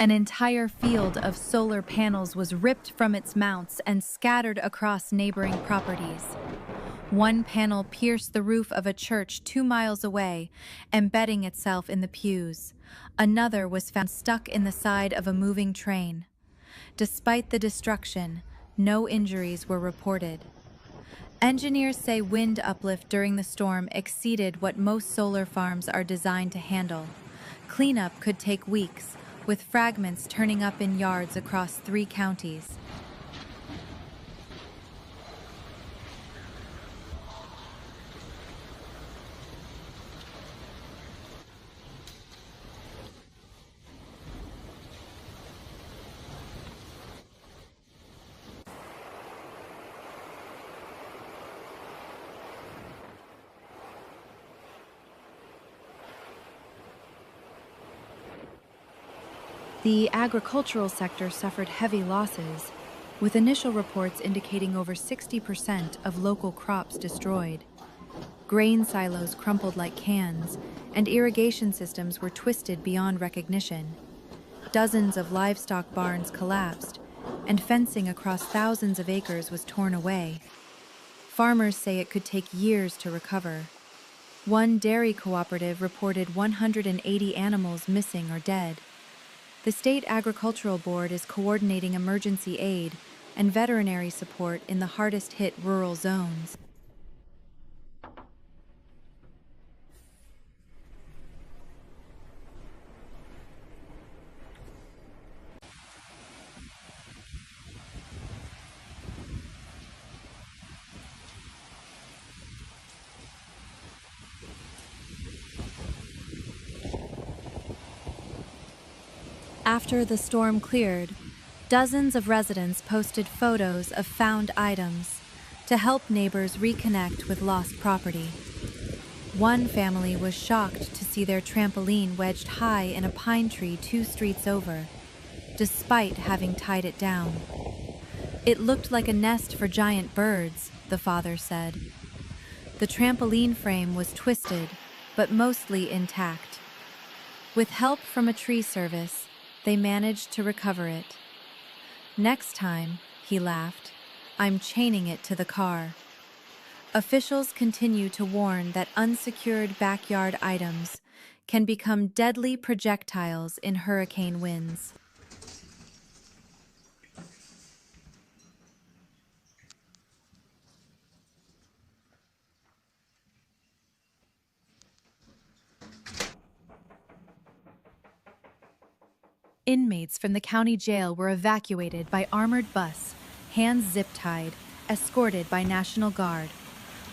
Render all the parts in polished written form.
An entire field of solar panels was ripped from its mounts and scattered across neighboring properties. One panel pierced the roof of a church 2 miles away, embedding itself in the pews. Another was found stuck in the side of a moving train. Despite the destruction, no injuries were reported. Engineers say wind uplift during the storm exceeded what most solar farms are designed to handle. Cleanup could take weeks, with fragments turning up in yards across 3 counties. The agricultural sector suffered heavy losses, with initial reports indicating over 60% of local crops destroyed. Grain silos crumpled like cans, and irrigation systems were twisted beyond recognition. Dozens of livestock barns collapsed, and fencing across thousands of acres was torn away. Farmers say it could take years to recover. One dairy cooperative reported 180 animals missing or dead. The State Agricultural Board is coordinating emergency aid and veterinary support in the hardest-hit rural zones. After the storm cleared, dozens of residents posted photos of found items to help neighbors reconnect with lost property. One family was shocked to see their trampoline wedged high in a pine tree 2 streets over, despite having tied it down. It looked like a nest for giant birds, the father said. The trampoline frame was twisted, but mostly intact. With help from a tree service, they managed to recover it. Next time, he laughed, I'm chaining it to the car. Officials continue to warn that unsecured backyard items can become deadly projectiles in hurricane winds. Inmates from the county jail were evacuated by armored bus, hands zip-tied, escorted by National Guard.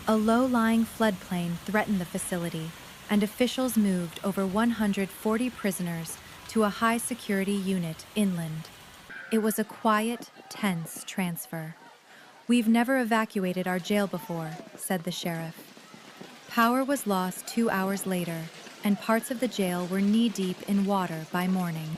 A low-lying floodplain threatened the facility, and officials moved over 140 prisoners to a high-security unit inland. It was a quiet, tense transfer. We've never evacuated our jail before, said the sheriff. Power was lost 2 hours later, and parts of the jail were knee-deep in water by morning.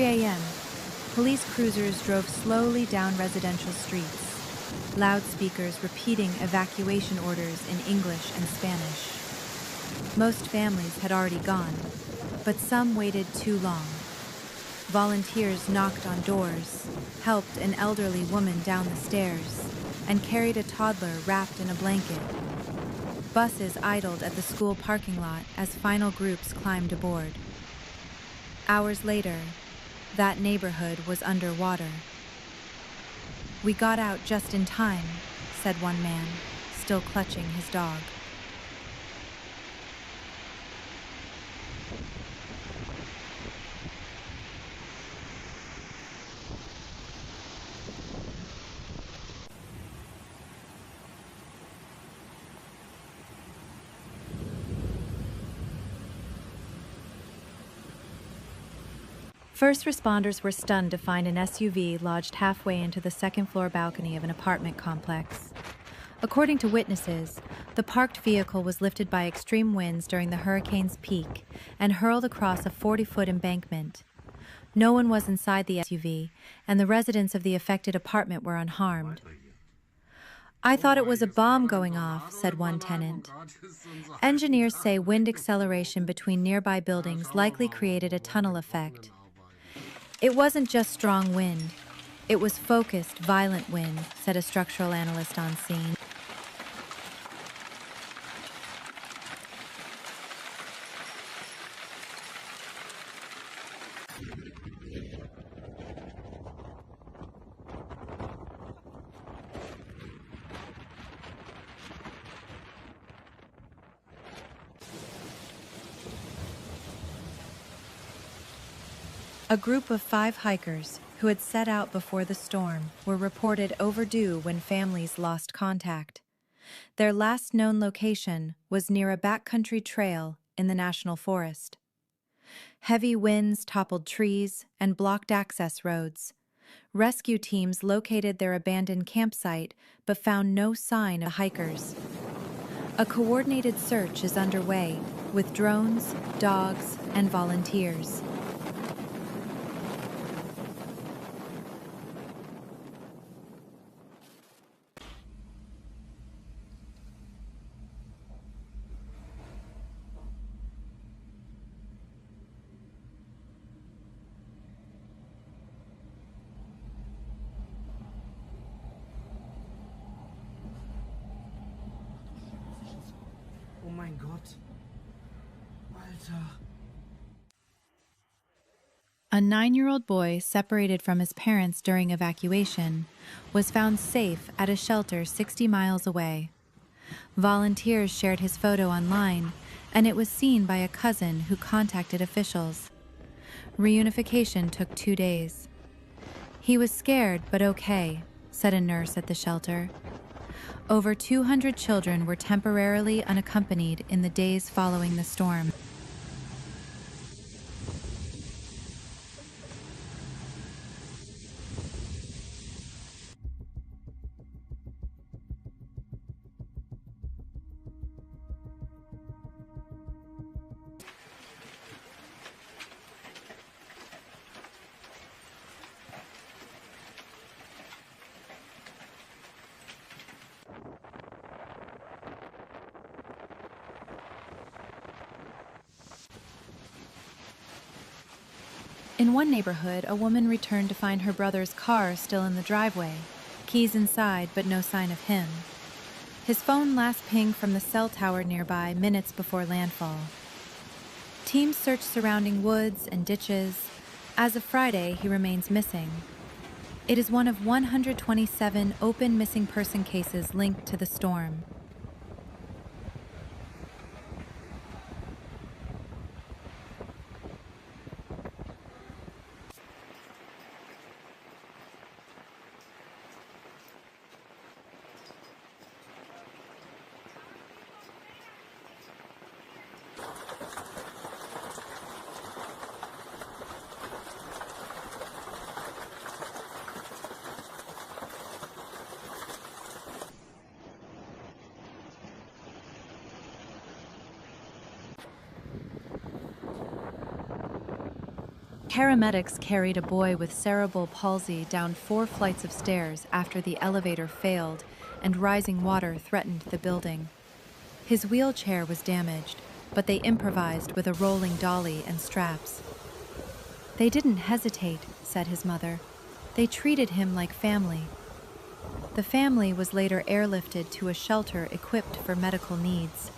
3 a.m., police cruisers drove slowly down residential streets, loudspeakers repeating evacuation orders in English and Spanish. Most families had already gone, but some waited too long. Volunteers knocked on doors, helped an elderly woman down the stairs, and carried a toddler wrapped in a blanket. Buses idled at the school parking lot as final groups climbed aboard. Hours later, that neighborhood was underwater. "We got out just in time," said one man, still clutching his dog. First responders were stunned to find an SUV lodged halfway into the second-floor balcony of an apartment complex. According to witnesses, the parked vehicle was lifted by extreme winds during the hurricane's peak and hurled across a 40-foot embankment. No one was inside the SUV, and the residents of the affected apartment were unharmed. "I thought it was a bomb going off," said one tenant. Engineers say wind acceleration between nearby buildings likely created a tunnel effect. "It wasn't just strong wind. It was focused, violent wind," said a structural analyst on scene. A group of 5 hikers who had set out before the storm were reported overdue when families lost contact. Their last known location was near a backcountry trail in the national forest. Heavy winds toppled trees and blocked access roads. Rescue teams located their abandoned campsite but found no sign of hikers. A coordinated search is underway with drones, dogs, and volunteers. Oh mein Gott. Alter. A 9-year-old boy separated from his parents during evacuation was found safe at a shelter 60 miles away. Volunteers shared his photo online, and it was seen by a cousin who contacted officials. Reunification took 2 days. "He was scared but okay," said a nurse at the shelter. Over 200 children were temporarily unaccompanied in the days following the storm. In one neighborhood, a woman returned to find her brother's car still in the driveway, keys inside but no sign of him. His phone last pinged from the cell tower nearby minutes before landfall. Teams searched surrounding woods and ditches. As of Friday, he remains missing. It is one of 127 open missing person cases linked to the storm. Paramedics carried a boy with cerebral palsy down 4 flights of stairs after the elevator failed and rising water threatened the building. His wheelchair was damaged, but they improvised with a rolling dolly and straps. "They didn't hesitate," said his mother. "They treated him like family." The family was later airlifted to a shelter equipped for medical needs.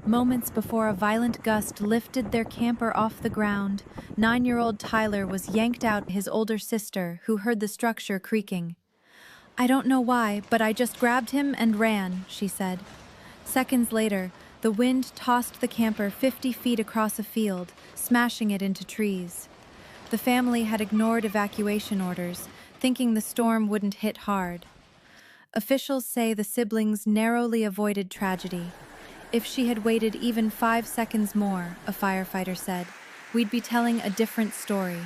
Moments before a violent gust lifted their camper off the ground, 9-year-old Tyler was yanked out by his older sister, who heard the structure creaking. "I don't know why, but I just grabbed him and ran," she said. Seconds later, the wind tossed the camper 50 feet across a field, smashing it into trees. The family had ignored evacuation orders, thinking the storm wouldn't hit hard. Officials say the siblings narrowly avoided tragedy. "If she had waited even 5 seconds more," a firefighter said, "we'd be telling a different story."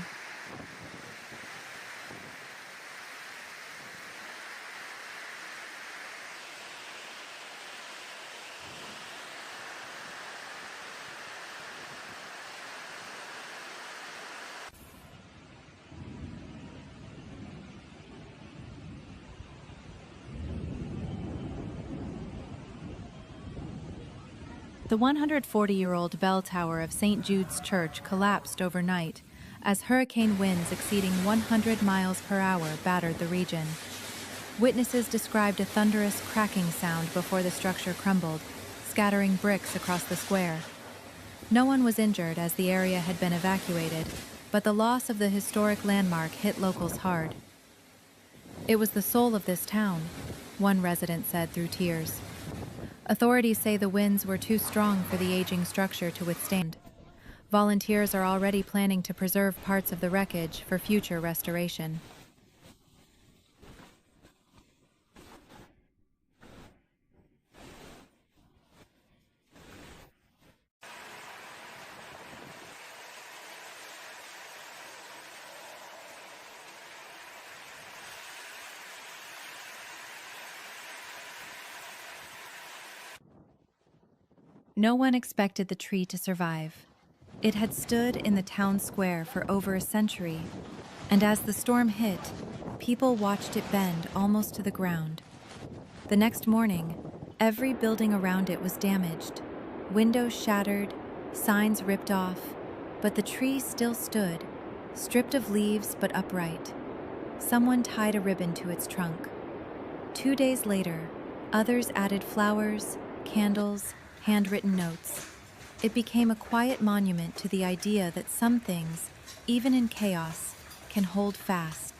The 140-year-old bell tower of St. Jude's Church collapsed overnight as hurricane winds exceeding 100 miles per hour battered the region. Witnesses described a thunderous cracking sound before the structure crumbled, scattering bricks across the square. No one was injured as the area had been evacuated, but the loss of the historic landmark hit locals hard. "It was the soul of this town," one resident said through tears. Authorities say the winds were too strong for the aging structure to withstand. Volunteers are already planning to preserve parts of the wreckage for future restoration. No one expected the tree to survive. It had stood in the town square for over a century, and as the storm hit, people watched it bend almost to the ground. The next morning, every building around it was damaged, windows shattered, signs ripped off, but the tree still stood, stripped of leaves but upright. Someone tied a ribbon to its trunk. 2 days later, others added flowers, candles, handwritten notes. It became a quiet monument to the idea that some things, even in chaos, can hold fast.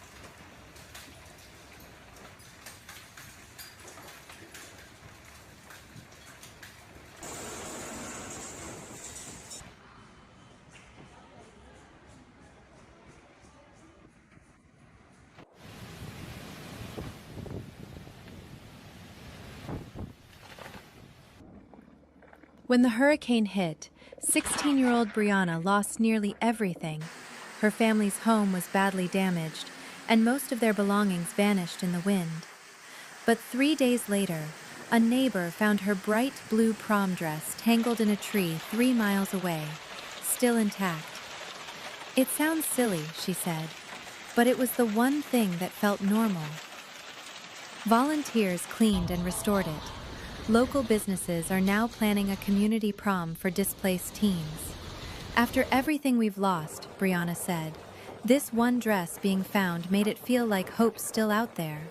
When the hurricane hit, 16-year-old Brianna lost nearly everything. Her family's home was badly damaged, and most of their belongings vanished in the wind. But 3 days later, a neighbor found her bright blue prom dress tangled in a tree 3 miles away, still intact. "It sounds silly," she said, but it was the one thing that felt normal. Volunteers cleaned and restored it. Local businesses are now planning a community prom for displaced teens. "After everything we've lost," Brianna said, "this one dress being found made it feel like hope's still out there."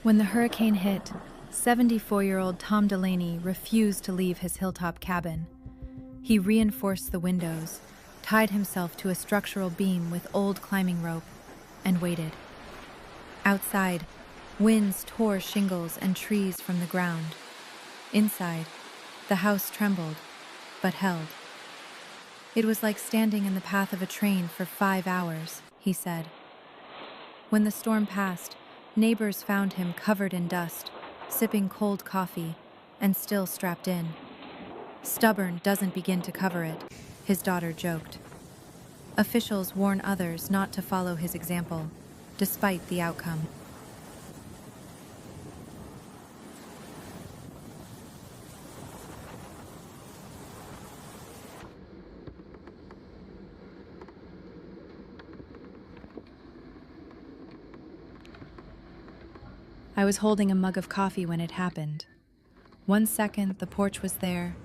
When the hurricane hit, 74-year-old Tom Delaney refused to leave his hilltop cabin. He reinforced the windows, tied himself to a structural beam with old climbing rope, and waited. Outside, winds tore shingles and trees from the ground. Inside, the house trembled, but held. It was like standing in the path of a train for 5 hours, he said. When the storm passed, neighbors found him covered in dust, sipping cold coffee, and still strapped in. Stubborn doesn't begin to cover it, his daughter joked. Officials warn others not to follow his example, despite the outcome. I was holding a mug of coffee when it happened. 1 second, the porch was there,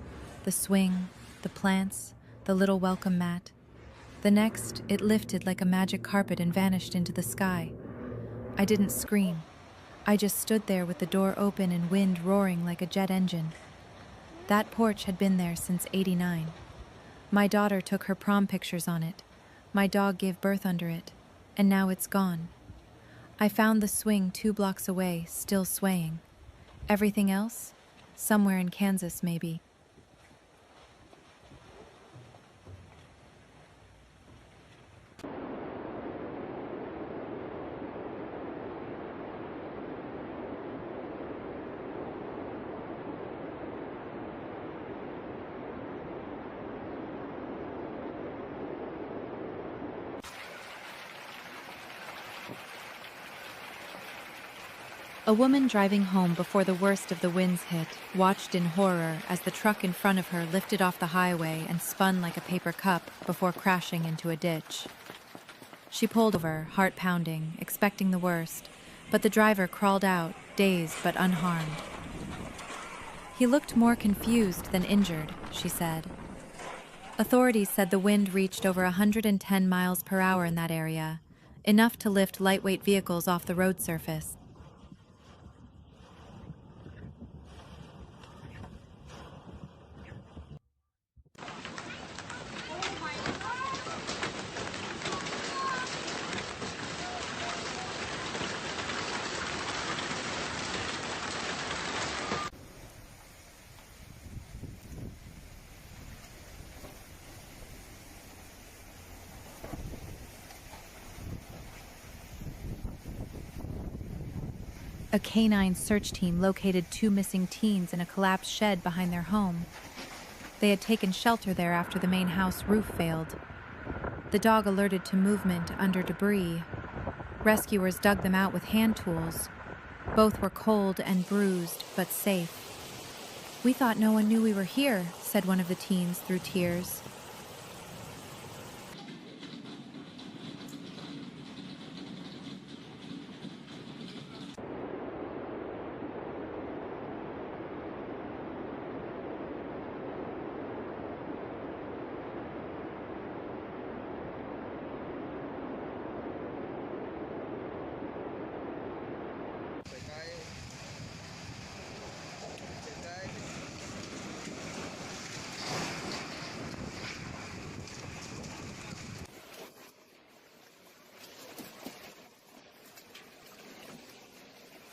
the swing, the plants, the little welcome mat. The next, it lifted like a magic carpet and vanished into the sky. I didn't scream. I just stood there with the door open and wind roaring like a jet engine. That porch had been there since '89. My daughter took her prom pictures on it. My dog gave birth under it, and now it's gone. I found the swing 2 blocks away, still swaying. Everything else? Somewhere in Kansas, maybe. A woman driving home before the worst of the winds hit watched in horror as the truck in front of her lifted off the highway and spun like a paper cup before crashing into a ditch. She pulled over, heart pounding, expecting the worst, but the driver crawled out, dazed but unharmed. He looked more confused than injured, she said. Authorities said the wind reached over 110 miles per hour in that area, enough to lift lightweight vehicles off the road surface. A canine search team located 2 missing teens in a collapsed shed behind their home. They had taken shelter there after the main house roof failed. The dog alerted to movement under debris. Rescuers dug them out with hand tools. Both were cold and bruised, but safe. "We thought no one knew we were here," said one of the teens through tears.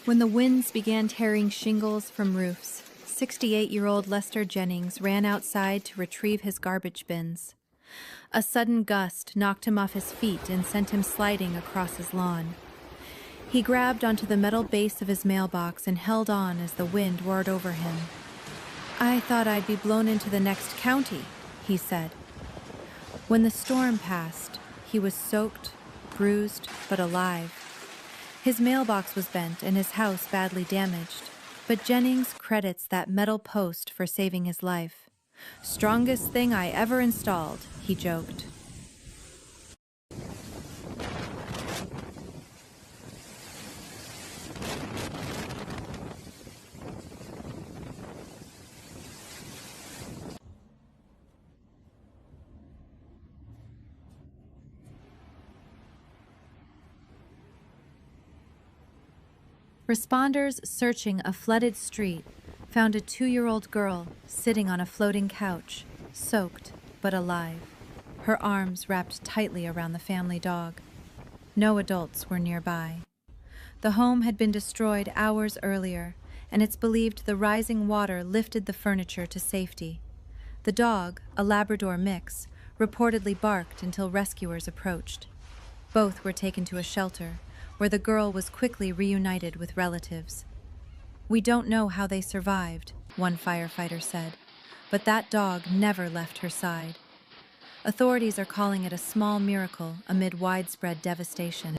When the winds began tearing shingles from roofs, 68-year-old Lester Jennings ran outside to retrieve his garbage bins. A sudden gust knocked him off his feet and sent him sliding across his lawn. He grabbed onto the metal base of his mailbox and held on as the wind roared over him. "I thought I'd be blown into the next county," he said. When the storm passed, he was soaked, bruised, but alive. His mailbox was bent and his house badly damaged, but Jennings credits that metal post for saving his life. "Strongest thing I ever installed," he joked. Responders searching a flooded street found a 2-year-old girl sitting on a floating couch, soaked but alive, her arms wrapped tightly around the family dog. No adults were nearby. The home had been destroyed hours earlier, and it's believed the rising water lifted the furniture to safety. The dog, a Labrador mix, reportedly barked until rescuers approached. Both were taken to a shelter, where the girl was quickly reunited with relatives. "We don't know how they survived," one firefighter said, but that dog never left her side. Authorities are calling it a small miracle amid widespread devastation.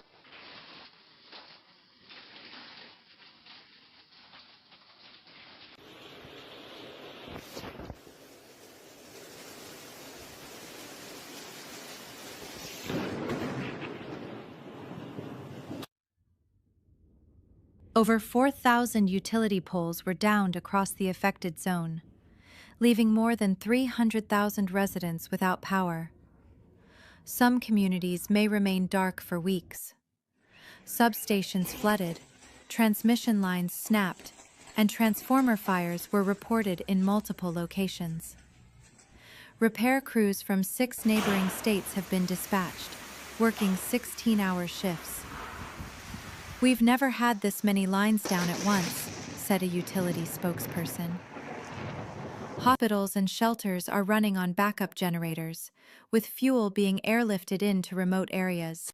Over 4,000 utility poles were downed across the affected zone, leaving more than 300,000 residents without power. Some communities may remain dark for weeks. Substations flooded, transmission lines snapped, and transformer fires were reported in multiple locations. Repair crews from 6 neighboring states have been dispatched, working 16-hour shifts. "We've never had this many lines down at once," said a utility spokesperson. Hospitals and shelters are running on backup generators, with fuel being airlifted into remote areas.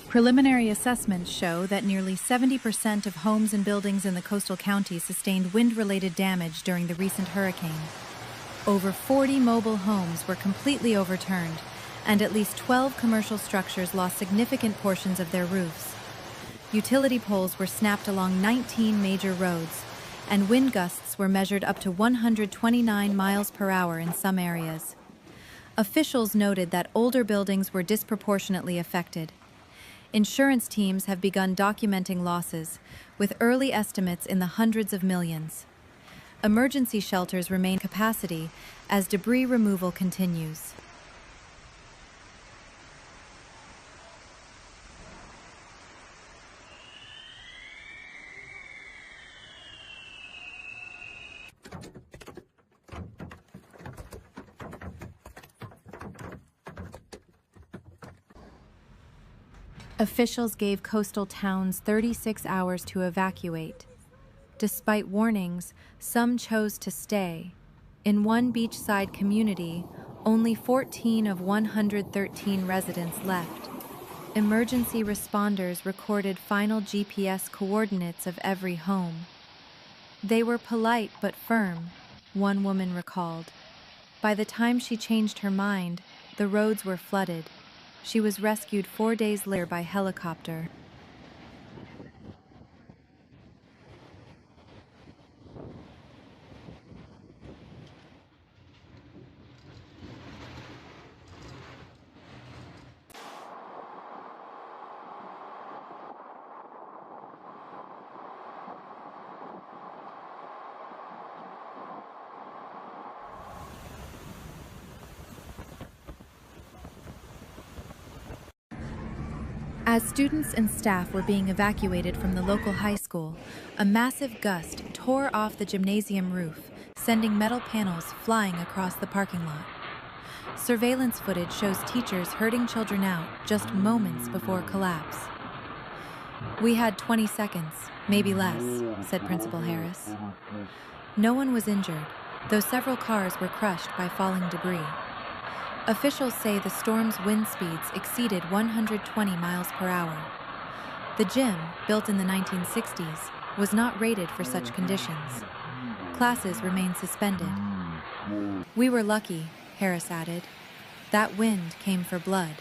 Preliminary assessments show that nearly 70% of homes and buildings in the coastal counties sustained wind-related damage during the recent hurricane. Over 40 mobile homes were completely overturned, and at least 12 commercial structures lost significant portions of their roofs. Utility poles were snapped along 19 major roads, and wind gusts were measured up to 129 miles per hour in some areas. Officials noted that older buildings were disproportionately affected. Insurance teams have begun documenting losses, with early estimates in the hundreds of millions. Emergency shelters remain capacity as debris removal continues. Officials gave coastal towns 36 hours to evacuate. Despite warnings, some chose to stay. In one beachside community, only 14 of 113 residents left. Emergency responders recorded final GPS coordinates of every home. "They were polite but firm," one woman recalled. By the time she changed her mind, the roads were flooded. She was rescued 4 days later by helicopter. As students and staff were being evacuated from the local high school, a massive gust tore off the gymnasium roof, sending metal panels flying across the parking lot. Surveillance footage shows teachers herding children out just moments before collapse. "We had 20 seconds, maybe less," said Principal Harris. No one was injured, though several cars were crushed by falling debris. Officials say the storm's wind speeds exceeded 120 miles per hour. The gym, built in the 1960s, was not rated for such conditions. Classes remained suspended. "We were lucky," Harris added. "That wind came for blood."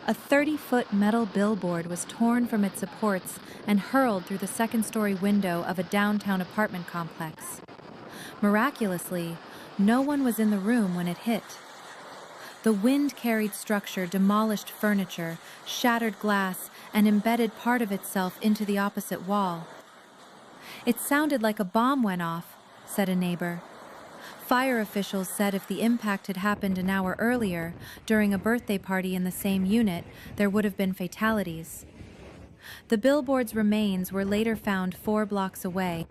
A 30-foot metal billboard was torn from its supports and hurled through the second-story window of a downtown apartment complex. Miraculously, no one was in the room when it hit. The wind-carried structure demolished furniture, shattered glass, and embedded part of itself into the opposite wall. "It sounded like a bomb went off," said a neighbor. Fire officials said if the impact had happened an hour earlier, during a birthday party in the same unit, there would have been fatalities. The billboard's remains were later found 4 blocks away,